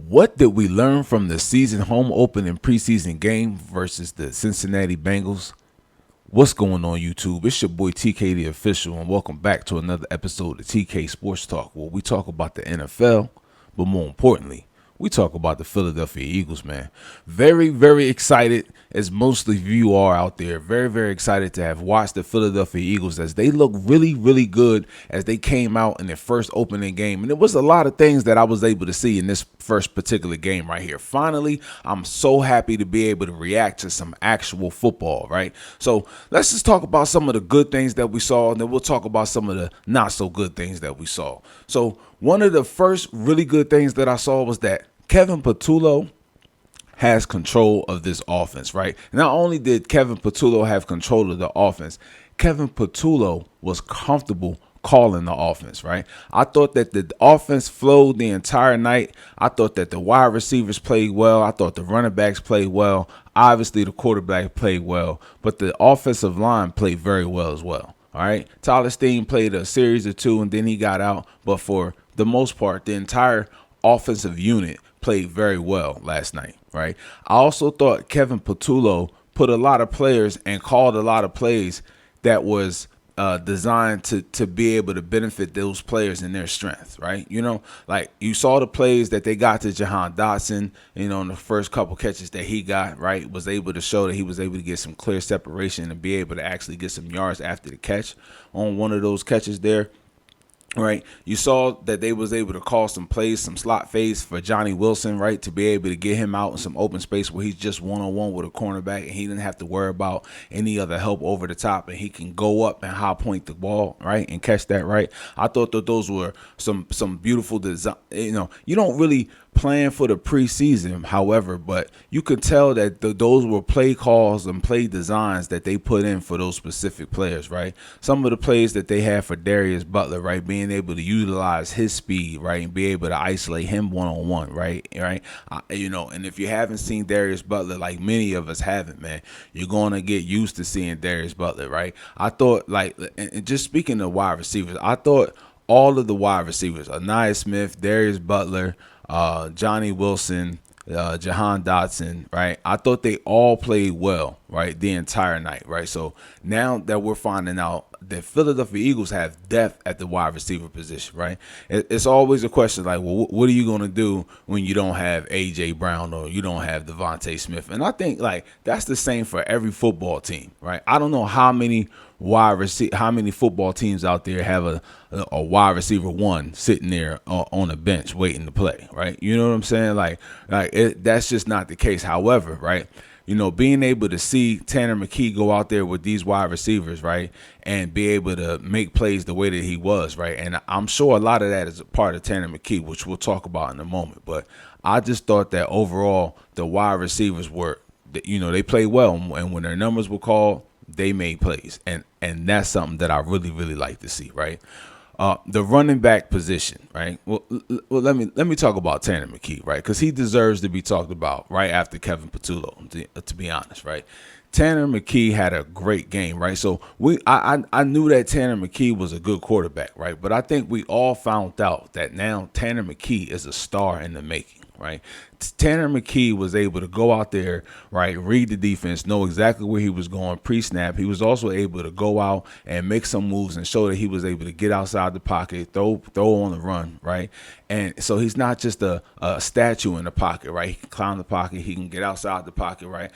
What did we learn from the season home opening preseason game versus the Cincinnati Bengals? What's going on, YouTube? It's your boy TK the Official, and welcome back to another episode of TK Sports Talk, where we talk about the NFL, but more importantly, we talk about the Philadelphia Eagles, man. Very, very excited, as most of you are out there. Very, very excited to have watched the Philadelphia Eagles as they look really, really good as they came out in their first opening game. And it was a lot of things that I was able to see in this first particular game right here. Finally, I'm so happy to be able to react to some actual football, right? So let's just talk about some of the good things that we saw, and then we'll talk about some of the not so good things that we saw. So one of the first really good things that I saw was that Kevin Patullo has control of this offense, right? Not only did Kevin Patullo have control of the offense, Kevin Patullo was comfortable calling the offense, right? I thought that the offense flowed the entire night. I thought that the wide receivers played well. I thought the running backs played well. Obviously, the quarterback played well, but the offensive line played very well as well. All right, Tyler Steen played a series or two, and then he got out. But for the most part, the entire offensive unit played very well last night, right? I also thought Kevin Patullo put a lot of players and called a lot of plays that was designed to be able to benefit those players in their strength, right? You know, like you saw the plays that they got to Jahan Dotson, you know, in the first couple catches that he got, right, was able to show that he was able to get some clear separation and be able to actually get some yards after the catch on one of those catches there. Right, you saw that they was able to call some plays, some slot fades for Johnny Wilson, right, to be able to get him out in some open space where he's just one-on-one with a cornerback and he didn't have to worry about any other help over the top, and he can go up and high point the ball, right, and catch that, right. I thought that those were some beautiful design. You know, you don't really plan for the preseason, however, but you could tell that those were play calls and play designs that they put in for those specific players, right? Some of the plays that they had for Darius Butler, right, being able to utilize his speed, right, and be able to isolate him one-on-one, right? You know, and if you haven't seen Darius Butler, like many of us haven't, man, you're going to get used to seeing Darius Butler, right? I thought, like, and just speaking of wide receivers, I thought all of the wide receivers, Anaya Smith, Darius Butler, Johnny Wilson, Jahan Dotson, right? I thought they all played well, right, the entire night, right? So now that we're finding out that Philadelphia Eagles have depth at the wide receiver position, right? It's always a question like, well, what are you going to do when you don't have A.J. Brown or you don't have Devontae Smith? And I think, like, that's the same for every football team, right? I don't know how many football teams out there have a wide receiver one sitting there on a bench waiting to play, right? You know what I'm saying? Like that's just not the case. However, right, you know, being able to see Tanner McKee go out there with these wide receivers, right, and be able to make plays the way that he was, right, and I'm sure a lot of that is a part of Tanner McKee, which we'll talk about in a moment. But I just thought that overall the wide receivers were, you know, they played well, and when their numbers were called, they made plays, and that's something that I really, really like to see, right? The running back position, right? Well, let me talk about Tanner McKee, right? Because he deserves to be talked about right after Kevin Patullo, to be honest, right? Tanner McKee had a great game, right? So I knew that Tanner McKee was a good quarterback, right? But I think we all found out that now Tanner McKee is a star in the making, right? Tanner McKee was able to go out there, right, read the defense, know exactly where he was going pre-snap. He was also able to go out and make some moves and show that he was able to get outside the pocket, throw on the run, right? And so he's not just a statue in the pocket, right? He can climb the pocket. He can get outside the pocket, right?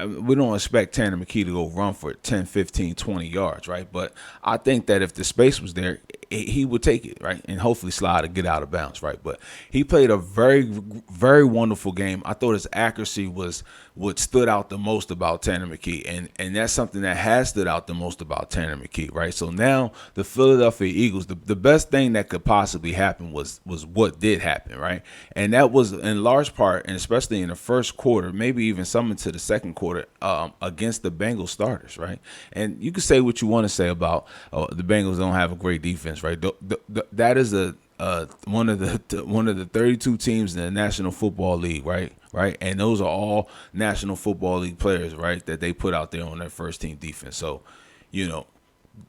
We don't expect Tanner McKee to go run for 10, 15, 20 yards, right? But I think that if the space was there, he would take it, right, and hopefully slide and get out of bounds, right? But he played a very, very wonderful game. I thought his accuracy was what stood out the most about Tanner McKee, and that's something that has stood out the most about Tanner McKee, right? So now the Philadelphia Eagles, the best thing that could possibly happen was what did happen, right? And that was in large part, and especially in the first quarter, maybe even some into the second quarter, against the Bengals starters, right? And you can say what you want to say about the Bengals don't have a great defense, right? That is one of the 32 teams in the National Football League, right? And those are all National Football League players, right, that they put out there on their first team defense. So, you know,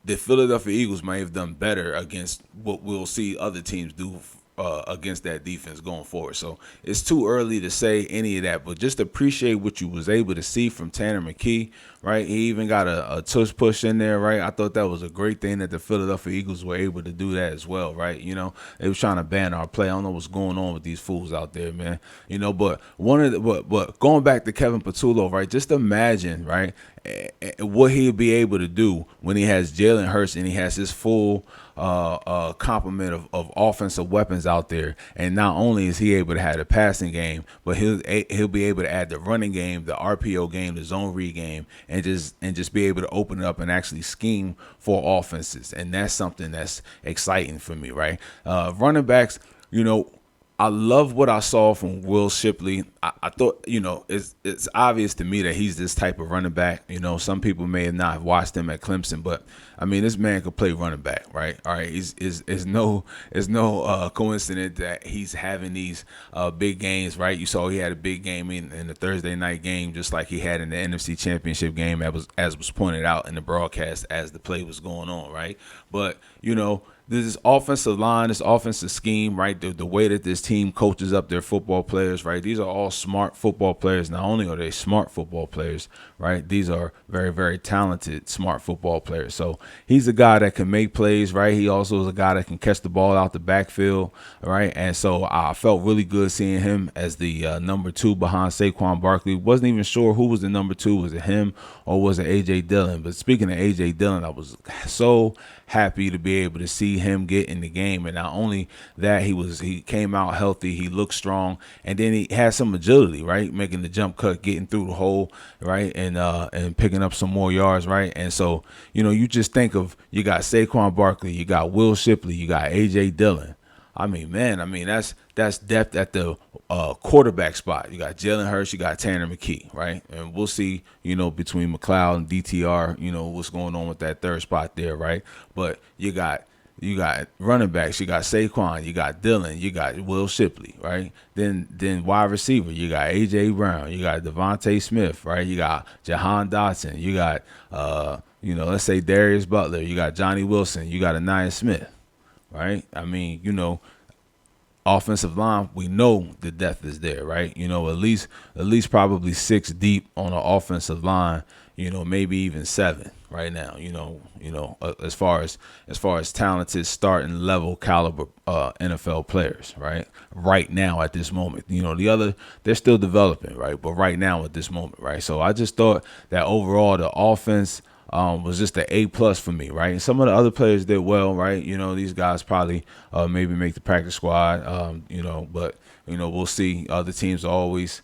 the Philadelphia Eagles may have done better against what we'll see other teams do against that defense going forward. So it's too early to say any of that, but just appreciate what you was able to see from Tanner McKee, right? He even got a tush push in there, right? I thought that was a great thing that the Philadelphia Eagles were able to do that as well, right? They was trying to ban our play. I don't know what's going on with these fools out there, man. But but going back to Kevin Patullo, right? Just imagine, right, what he'll be able to do when he has Jalen Hurts and he has his full complement of offensive weapons out there. And not only is he able to have the passing game, but he'll be able to add the running game, the RPO game, the zone read game, and just be able to open it up and actually scheme for offenses. And that's something that's exciting for me, right? Running backs, I love what I saw from Will Shipley. I thought, it's obvious to me that he's this type of running back. Some people may have not watched him at Clemson, but I mean, this man could play running back, right? All right, it's no coincidence that he's having these big games, right? You saw he had a big game in the Thursday night game, just like he had in the NFC Championship game, as was pointed out in the broadcast as the play was going on, right? But this offensive line, this offensive scheme, right? The way that this team coaches up their football players, right? These are all smart football players. Not only are they smart football players, right? These are very, very talented, smart football players. So he's a guy that can make plays, right? He also is a guy that can catch the ball out the backfield, right? And so I felt really good seeing him as the number 2 behind Saquon Barkley. Wasn't even sure who was the number 2. Was it him or was it A.J. Dillon? But speaking of A.J. Dillon, I was so happy to be able to see him get in the game. And not only that, he came out healthy, he looked strong, and then he had some agility, right? Making the jump cut, getting through the hole, right? And picking up some more yards, right? And so, you just think of, you got Saquon Barkley, you got Will Shipley, you got A.J. Dillon. I mean, that's depth at the quarterback spot. You got Jalen Hurts, you got Tanner McKee, right? And we'll see, between McLeod and DTR, what's going on with that third spot there, right? But you got running backs, you got Saquon, you got Dillon, you got Will Shipley, right? Then wide receiver, you got A.J. Brown, you got Devontae Smith, right? You got Jahan Dotson, you got let's say Darius Butler, you got Johnny Wilson, you got Anaya Smith, right? I mean, offensive line, we know the depth is there, right? At least probably 6 deep on the offensive line, maybe even 7 right now, as far as talented starting level caliber NFL players, right now at this moment. The other, they're still developing, right? But right now at this moment, right? So I just thought that overall the offense was just an A+ for me, right? And some of the other players did well, right? These guys probably maybe make the practice squad, but we'll see. Other teams are always,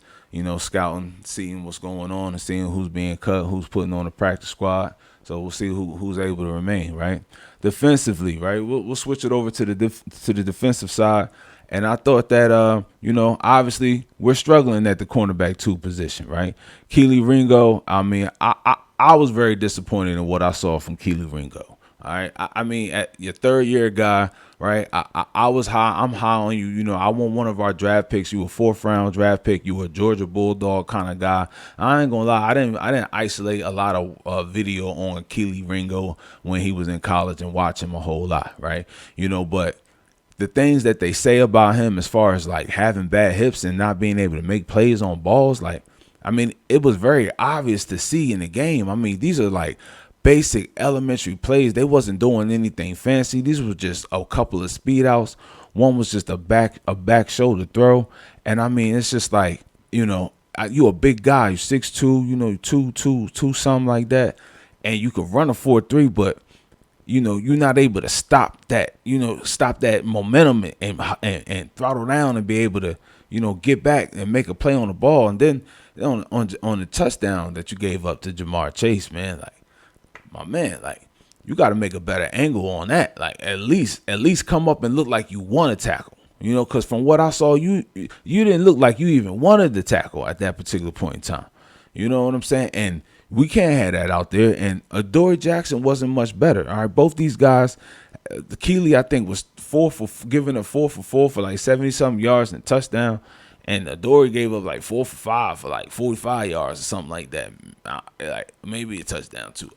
scouting, seeing what's going on and seeing who's being cut, who's putting on the practice squad. So we'll see who's able to remain, right? Defensively, right? We'll switch it over to the defensive side. And I thought that, obviously we're struggling at the cornerback 2 position, right? Keely Ringo, I mean, I was very disappointed in what I saw from Keely Ringo. All right. I mean, at your 3rd year guy, right? I was high. I'm high on you. I want one of our draft picks. You a 4th round draft pick. You a Georgia Bulldog kind of guy. I ain't gonna lie. I didn't isolate a lot of video on Keely Ringo when he was in college and watch him a whole lot, right? But the things that they say about him as far as like having bad hips and not being able to make plays on balls, it was very obvious to see in the game. I mean, these are like basic elementary plays. They wasn't doing anything fancy. These were just a couple of speed outs. One was just a back shoulder throw. And I mean, it's just like, you a big guy, you 6'2", two something like that. And you could run a 4.3, but you're not able to stop that momentum and throttle down and be able to, get back and make a play on the ball. And then on the touchdown that you gave up to Jamar Chase, man, my man, you got to make a better angle on that. At least come up and look like you want to tackle, because from what I saw, you didn't look like you even wanted to tackle at that particular point in time. You know what I'm saying? And we can't have that out there. And Adoree Jackson wasn't much better. All right, both these guys, the Keely, I think, was giving a 4 for 4 for like 70-something yards and a touchdown. And Adoree gave up like 4 for 5 for like 45 yards or something like that. Like maybe a touchdown too.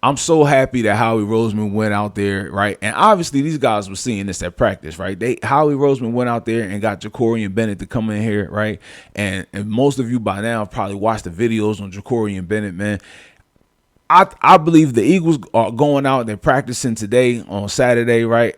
I'm so happy that Howie Roseman went out there, right? And obviously these guys were seeing this at practice, right? Howie Roseman went out there and got Jacorian Bennett to come in here, right? And most of you by now have probably watched the videos on Jacorian Bennett, man. I believe the Eagles are going out and they're practicing today on Saturday, right?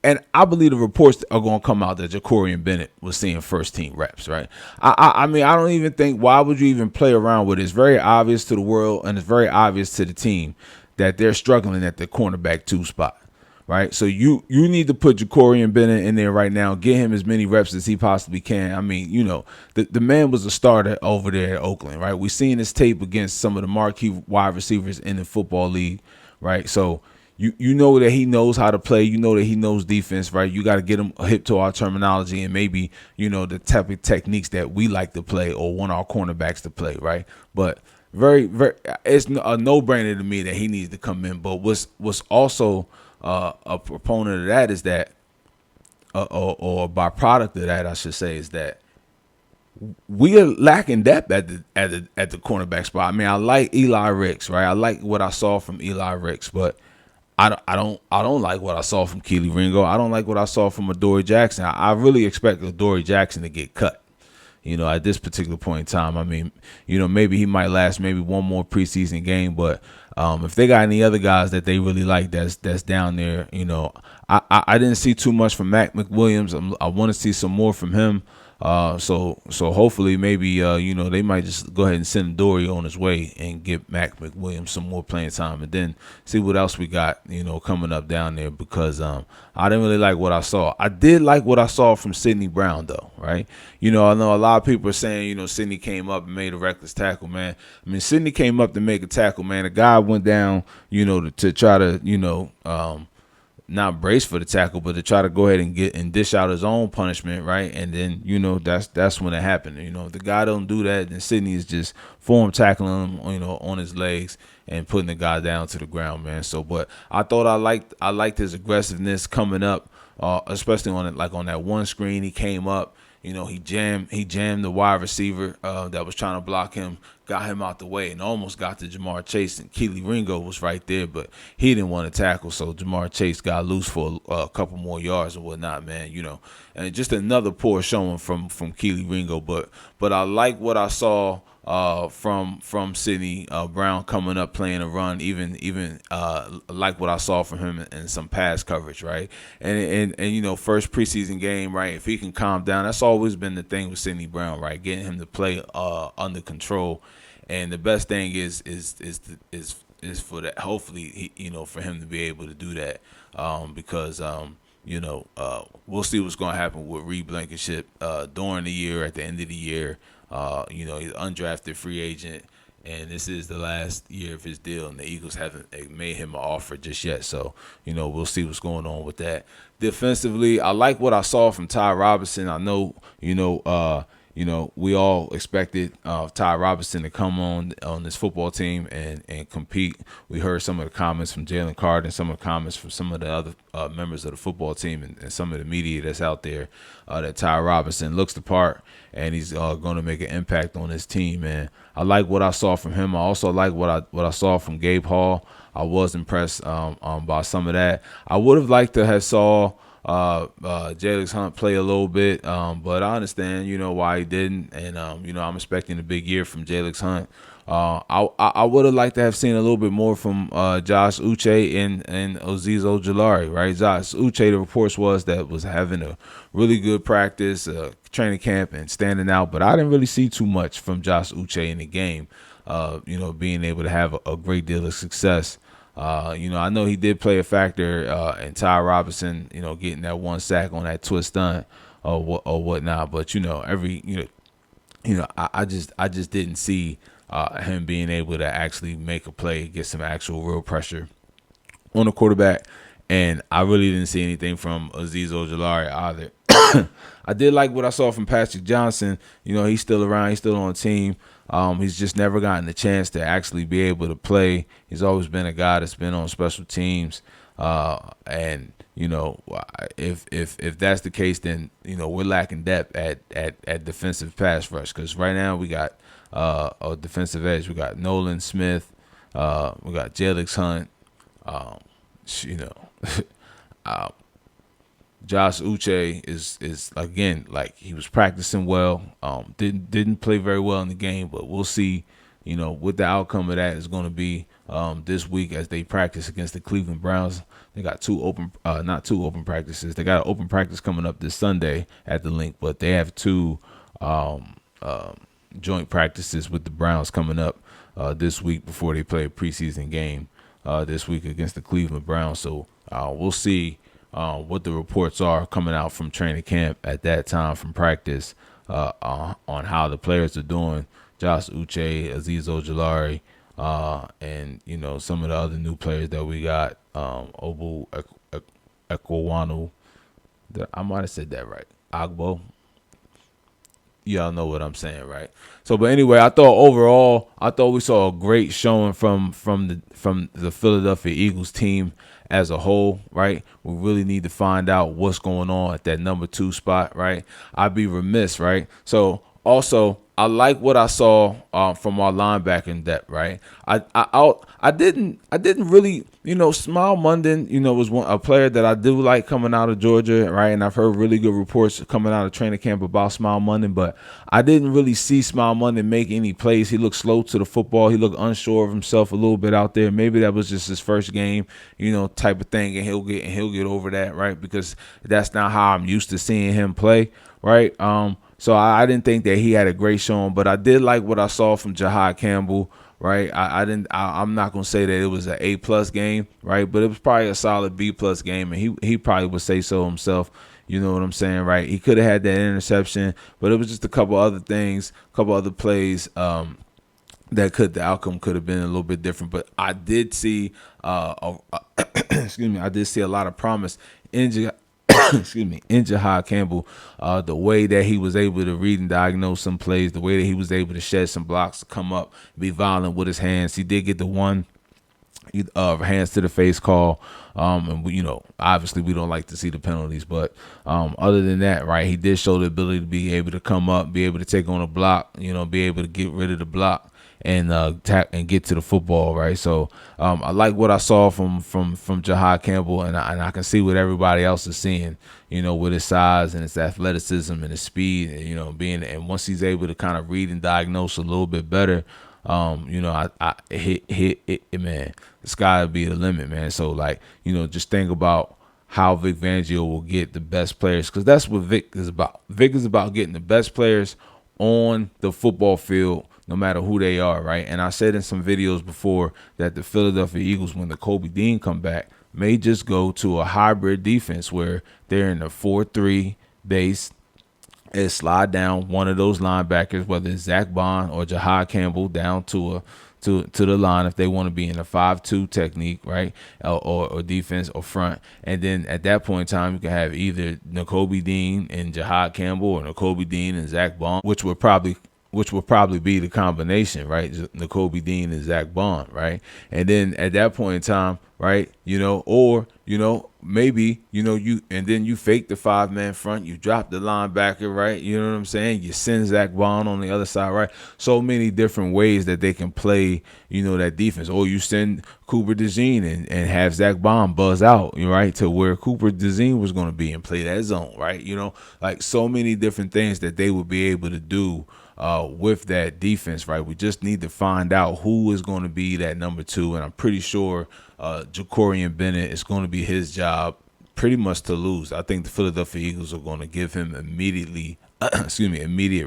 And I believe the reports are going to come out that Jacorian Bennett was seeing first team reps, right? I mean, I don't even think, why would you even play around with it? It's very obvious to the world and it's very obvious to the team that they're struggling at the cornerback 2 spot, right? So you need to put Jacorian Bennett in there right now, get him as many reps as he possibly can. I mean, the man was a starter over there at Oakland, right? We've seen his tape against some of the marquee wide receivers in the football league, right? So you know that he knows how to play. You know that he knows defense, right? You got to get him hip to our terminology and maybe, the type of techniques that we like to play or want our cornerbacks to play, right? But it's a no-brainer to me that he needs to come in. But what's also a proponent of that is that, or a byproduct of that, I should say, is that we are lacking depth at the cornerback spot. I mean, I like Eli Ricks, right? I like what I saw from Eli Ricks, but I don't like what I saw from Keely Ringo. I don't like what I saw from Adoree Jackson. I really expect Adoree Jackson to get cut, at this particular point in time. I mean, maybe he might last maybe one more preseason game, but if they got any other guys that they really like that's down there, I didn't see too much from Mac McWilliams. I want to see some more from him. So hopefully maybe they might just go ahead and send Dory on his way and get Mac McWilliams some more playing time, and then see what else we got coming up down there, because I didn't really like what I saw. I did like what I saw from Sidney Brown though, right? I know a lot of people are saying Sidney came up and made a reckless tackle, man. I mean, Sidney came up to make a tackle, man. The guy went down to try to not brace for the tackle, but to try to go ahead and get and dish out his own punishment, right? And then that's when it happened. If the guy don't do that, then Sidney is just form tackling him, on his legs and putting the guy down to the ground, man. So, but I thought I liked his aggressiveness coming up, especially on that one screen. He came up. He jammed the wide receiver that was trying to block him, got him out the way, and almost got to Jamar Chase. And Keely Ringo was right there, but he didn't want to tackle, so Jamar Chase got loose for a couple more yards and whatnot, man. And just another poor showing from Keely Ringo, but I like what I saw from Sidney Brown coming up, playing a run, even like what I saw from him in some pass coverage, right? And first preseason game, right? If he can calm down, that's always been the thing with Sidney Brown, right? Getting him to play under control, and the best thing is for that. Hopefully, for him to be able to do that, because we'll see what's going to happen with Reed Blankenship during the year, at the end of the year. He's an undrafted free agent, and this is the last year of his deal, and the Eagles haven't made him an offer just yet. So, we'll see what's going on with that. Defensively, I like what I saw from Ty Robinson. I know, we all expected Ty Robinson to come on this football team and compete. We heard some of the comments from Jalen Carter and some of the comments from some of the other members of the football team and some of the media that's out there, that Ty Robinson looks the part, and he's going to make an impact on this team. And I like what I saw from him. I also like what I saw from Gabe Hall. I was impressed by some of that. I would have liked to have saw Jalen Hunt play a little bit, but I understand, why he didn't, and I'm expecting a big year from Jalen Hunt. I would have liked to have seen a little bit more from Josh Uche and Azeez Ojulari, right? Josh Uche, the reports was having a really good practice, training camp, and standing out, but I didn't really see too much from Josh Uche in the game. Being able to have a great deal of success. I know he did play a factor in Ty Robinson, getting that one sack on that twist stunt or whatnot. But I just didn't see him being able to actually make a play, get some actual real pressure on the quarterback. And I really didn't see anything from Azeez Ojulari either. I did like what I saw from Patrick Johnson. He's still around. He's still on the team. He's just never gotten the chance to actually be able to play. He's always been a guy that's been on special teams. And if that's the case, then we're lacking depth at defensive pass rush, because right now we got a defensive edge. We got Nolan Smith, We got Jelix Hunt. You know, Josh Uche is again, like, he was practicing well. Didn't play very well in the game, but we'll see. You know what the outcome of that is going to be this week as they practice against the Cleveland Browns. They got not two open practices. They got an open practice coming up this Sunday at the link, but they have two joint practices with the Browns coming up this week before they play a preseason game this week against the Cleveland Browns. So we'll see what the reports are coming out from training camp at that time from practice on how the players are doing. Josh Uche, Azeez Ojulari, and, you know, some of the other new players that we got. Obu Ekwonu. I might have said that right. Agbo. Y'all know what I'm saying, right? So, but anyway, I thought we saw a great showing from the Philadelphia Eagles team as a whole, right? We really need to find out what's going on at that number 2 spot, right? I'd be remiss, right? So, also, I like what I saw from our linebacking depth, right? I didn't really, you know, Smile Munden, you know, was a player that I do like coming out of Georgia, right? And I've heard really good reports coming out of training camp about Smile Munden, but I didn't really see Smile Munden make any plays. He looked slow to the football. He looked unsure of himself a little bit out there. Maybe that was just his first game, you know, type of thing, and he'll get over that, right? Because that's not how I'm used to seeing him play, right? So I didn't think that he had a great showing, but I did like what I saw from Jihaad Campbell, right? I'm not gonna say that it was an A+ game, right? But it was probably a solid B+ game, and he probably would say so himself. You know what I'm saying, right? He could have had that interception, but it was just a couple other things, a couple other plays that the outcome could have been a little bit different. But I did see excuse me, I did see a lot of promise in in Jihaad Campbell, the way that he was able to read and diagnose some plays, the way that he was able to shed some blocks, to come up, be violent with his hands. He did get the one hands to the face call, and we, you know, obviously we don't like to see the penalties, but other than that, right, he did show the ability to be able to come up, be able to take on a block, you know, be able to get rid of the block and tap and get to the football, right? So I like what I saw from Jihaad Campbell, and I can see what everybody else is seeing, you know, with his size and his athleticism and his speed, and, you know, and once he's able to kind of read and diagnose a little bit better, you know, I man, the sky will be the limit, man. So, like, you know, just think about how Vic Fangio will get the best players, because that's what Vic is about. Vic is about getting the best players on the football field, no matter who they are, right? And I said in some videos before that the Philadelphia Eagles, when the Kobe Dean come back, may just go to a hybrid defense where they're in a 4-3 base and slide down one of those linebackers, whether it's Zach Bond or Jihaad Campbell, down to the line if they want to be in a 5-2 technique, right, or defense or front. And then at that point in time, you can have either Nakobe Dean and Jihaad Campbell or Nakobe Dean and Zach Bond, which would probably be the combination, right? Nakobe Dean and Zach Bond, right? And then at that point in time, right, you know, or, you know, maybe, you know, you fake the 5-man front, you drop the linebacker, right? You know what I'm saying? You send Zach Bond on the other side, right? So many different ways that they can play, you know, that defense. Or you send Cooper DeJean and have Zach Bond buzz out, right, to where Cooper DeJean was going to be and play that zone, right? You know, like, so many different things that they would be able to do with that defense, right? We just need to find out who is going to be that number 2, and I'm pretty sure Jacorian Bennett is going to be his job pretty much to lose. I think the Philadelphia Eagles are going to give him immediate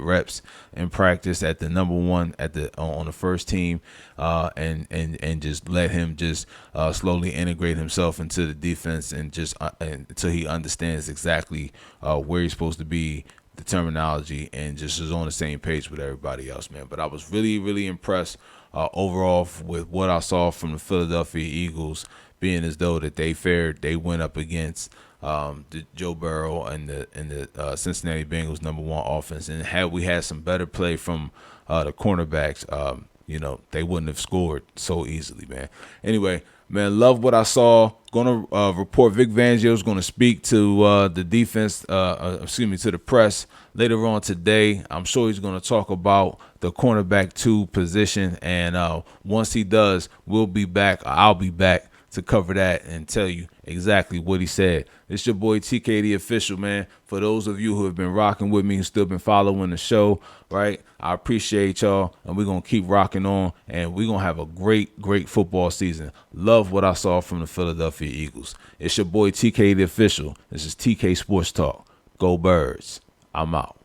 reps in practice at the number 1 on the first team, and just let him just slowly integrate himself into the defense, and just until he understands exactly where he's supposed to be, the terminology, and just is on the same page with everybody else, man. But I was really, really impressed overall with what I saw from the Philadelphia Eagles, being as though that they went up against the Joe Burrow and the Cincinnati Bengals number 1 offense, and had we had some better play from the cornerbacks, you know, they wouldn't have scored so easily, man. Anyway, Man, love what I saw. Gonna report Vic Fangio's gonna speak to the defense, to the press later on today. I'm sure he's gonna talk about the cornerback 2 position, and once he does, we'll be back. I'll be back to cover that and tell you exactly what he said. It's your boy TK the Official, man. For those of you who have been rocking with me and still been following the show, right? I appreciate y'all, and we're going to keep rocking on, and we're going to have a great, great football season. Love what I saw from the Philadelphia Eagles. It's your boy TK the Official. This is TK Sports Talk. Go Birds. I'm out.